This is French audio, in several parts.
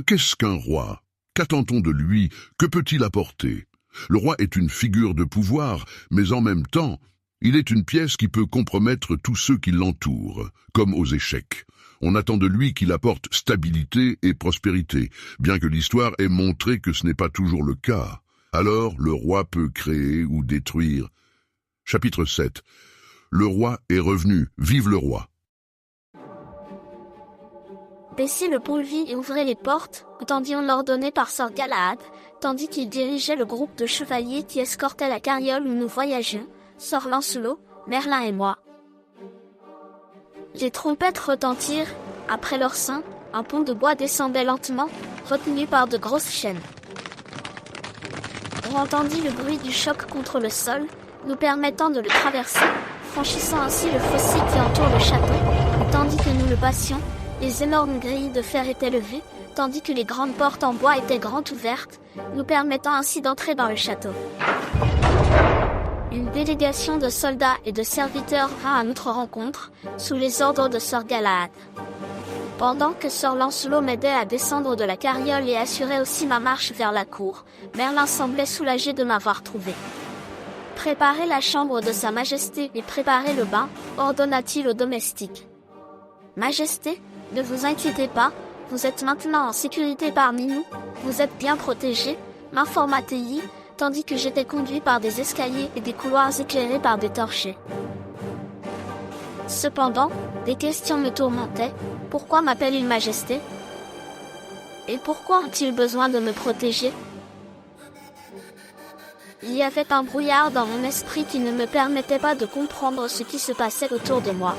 Qu'est-ce qu'un roi? Qu'attend-on de lui? Que peut-il apporter? Le roi est une figure de pouvoir, mais en même temps, il est une pièce qui peut compromettre tous ceux qui l'entourent, comme aux échecs. On attend de lui qu'il apporte stabilité et prospérité, bien que l'histoire ait montré que ce n'est pas toujours le cas. Alors, le roi peut créer ou détruire. Chapitre 7. Le roi est revenu. Vive le roi! Baissez le pont-levis et ouvrez les portes, entendit-on ordonné par Sir Galahad, tandis qu'il dirigeait le groupe de chevaliers qui escortait la carriole où nous voyagions, Sir Lancelot, Merlin et moi. Les trompettes retentirent, après leur sein, un pont de bois descendait lentement, retenu par de grosses chaînes. On entendit le bruit du choc contre le sol, nous permettant de le traverser, franchissant ainsi le fossé qui entoure le château, et tandis que nous le passions, les énormes grilles de fer étaient levées, tandis que les grandes portes en bois étaient grandes ouvertes, nous permettant ainsi d'entrer dans le château. Une délégation de soldats et de serviteurs vint à notre rencontre, sous les ordres de Sir Galahad. Pendant que Sir Lancelot m'aidait à descendre de la carriole et assurait aussi ma marche vers la cour, Merlin semblait soulagé de m'avoir trouvé. « Préparez la chambre de sa majesté et préparez le bain », ordonna-t-il au domestique. « Majesté, ne vous inquiétez pas, vous êtes maintenant en sécurité parmi nous, vous êtes bien protégé, m'informa Telly, tandis que j'étais conduit par des escaliers et des couloirs éclairés par des torchets. Cependant, des questions me tourmentaient. Pourquoi m'appelle-t-il majesté? Et pourquoi ont-ils besoin de me protéger? Il y avait un brouillard dans mon esprit qui ne me permettait pas de comprendre ce qui se passait autour de moi.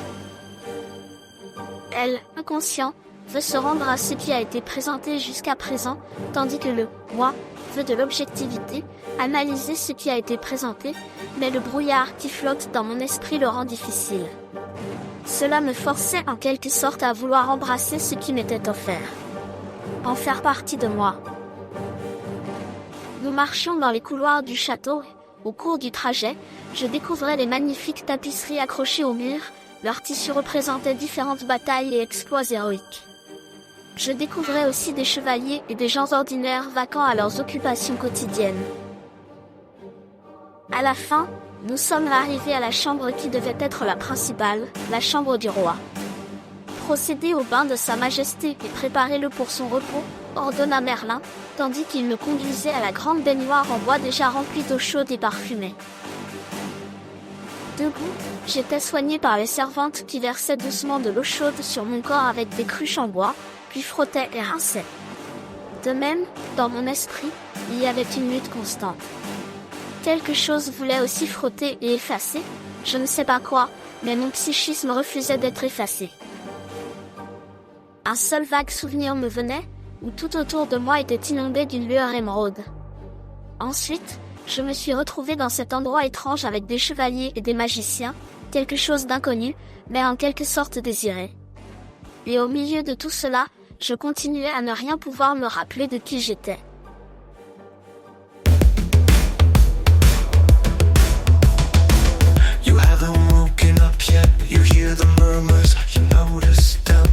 Elle, inconscient, veut se rendre à ce qui a été présenté jusqu'à présent, tandis que le « moi » veut de l'objectivité, analyser ce qui a été présenté, mais le brouillard qui flotte dans mon esprit le rend difficile. Cela me forçait en quelque sorte à vouloir embrasser ce qui m'était offert. En faire partie de moi. Nous marchions dans les couloirs du château et, au cours du trajet, je découvrais les magnifiques tapisseries accrochées au mur, leurs tissus représentaient différentes batailles et exploits héroïques. Je découvrais aussi des chevaliers et des gens ordinaires vaquant à leurs occupations quotidiennes. À la fin, nous sommes arrivés à la chambre qui devait être la principale, la chambre du roi. Procédez au bain de sa majesté et préparez-le pour son repos, ordonna Merlin, tandis qu'il me conduisait à la grande baignoire en bois déjà remplie d'eau chaude et parfumée. Debout, j'étais soigné par les servantes qui versaient doucement de l'eau chaude sur mon corps avec des cruches en bois, puis frottaient et rinçaient. De même, dans mon esprit, il y avait une lutte constante. Quelque chose voulait aussi frotter et effacer, je ne sais pas quoi, mais mon psychisme refusait d'être effacé. Un seul vague souvenir me venait, où tout autour de moi était inondé d'une lueur émeraude. Ensuite, je me suis retrouvé dans cet endroit étrange avec des chevaliers et des magiciens, quelque chose d'inconnu, mais en quelque sorte désiré. Et au milieu de tout cela, je continuais à ne rien pouvoir me rappeler de qui j'étais. You haven't woken up yet, you hear the murmurs, you notice them.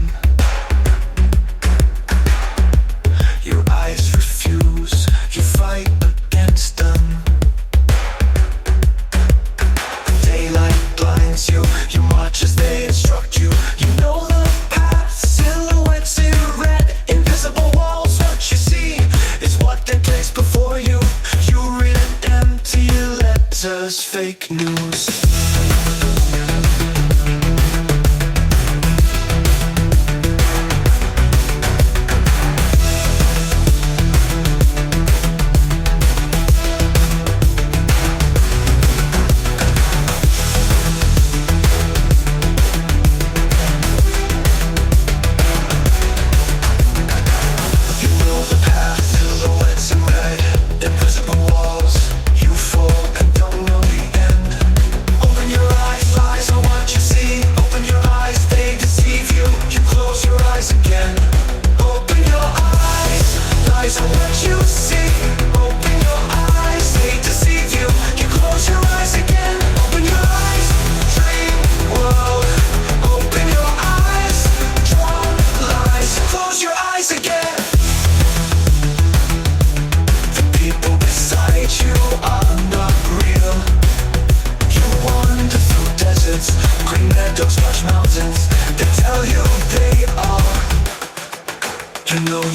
Your eyes refuse, you fight against them. Daylight blinds you, you march as they instruct you. You know the path, silhouettes in red, invisible walls. What you see is what they place before you. You read empty letters, fake news. Invisible walls, you fall and don't know the end.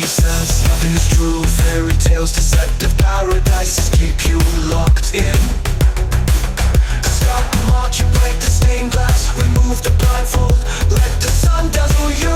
says nothing is true. Fairy tales, deceptive paradises keep you locked in. Stop marching, break the stained glass, remove the blindfold, let the sun dazzle you.